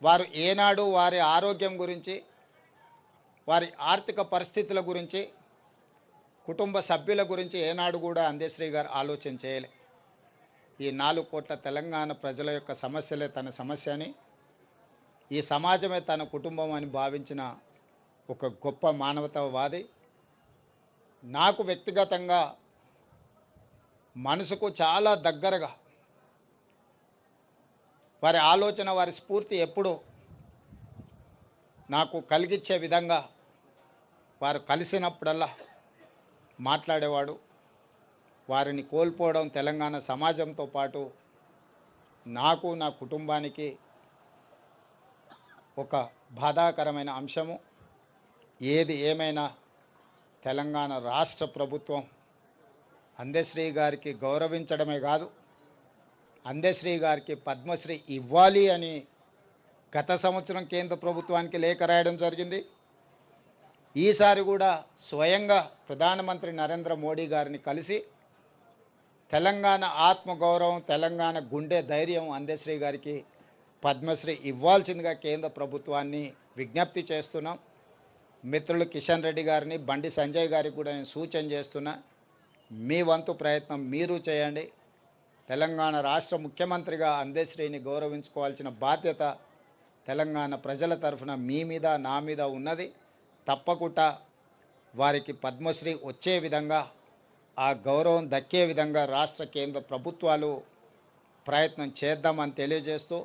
వారు ఏనాడు వారి ఆరోగ్యం గురించి, వారి ఆర్థిక పరిస్థితుల గురించి, కుటుంబ సభ్యుల గురించి ఏనాడు కూడా అందశ్రీ గారు ఆలోచన చేయలే. ఈ 4 కోట్ల తెలంగాణ ప్రజల యొక్క సమస్యలే తన సమస్య అని, ఈ సమాజమే తన కుటుంబం అని భావించిన ఒక గొప్ప మానవతావాది. నాకు వ్యక్తిగతంగా మనసుకు చాలా దగ్గరగా వారి ఆలోచన, వారి స్ఫూర్తి ఎప్పుడూ నాకు కలిగించే విధంగా వారు కలిసినప్పుడల్లా మాట్లాడేవాడు. వారిని కోల్పోవడం తెలంగాణ సమాజంతో పాటు నాకు, నా కుటుంబానికి ఒక బాధాకరమైన అంశము. ఏది ఏమైనా తెలంగాణ రాష్ట్ర ప్రభుత్వం అందశ్రీ గారికి గౌరవించడమే కాదు, అందశ్రీ గారికి పద్మశ్రీ ఇవ్వాలి అని గత సంవత్సరం కేంద్ర ప్రభుత్వానికి లేఖ రాయడం జరిగింది. ఈసారి కూడా స్వయంగా ప్రధానమంత్రి నరేంద్ర మోడీ గారిని కలిసి తెలంగాణ ఆత్మగౌరవం, తెలంగాణ గుండె ధైర్యం అందశ్రీ గారికి పద్మశ్రీ ఇవ్వాల్సిందిగా కేంద్ర ప్రభుత్వాన్ని విజ్ఞప్తి చేస్తున్నాం. మిత్రులు కిషన్ రెడ్డి గారిని, బండి సంజయ్ గారికి కూడా నేను సూచన చేస్తున్నా, మీ వంతు ప్రయత్నం మీరు చేయండి. తెలంగాణ రాష్ట్ర ముఖ్యమంత్రిగా అందశ్రీని గౌరవించుకోవాల్సిన బాధ్యత తెలంగాణ ప్రజల తరఫున మీ మీద, నా మీద ఉన్నది. తప్పకుండా వారికి పద్మశ్రీ వచ్చే విధంగా, ఆ గౌరవం దక్కే విధంగా రాష్ట్ర కేంద్ర ప్రభుత్వాలు ప్రయత్నం చేద్దామని తెలియజేస్తూ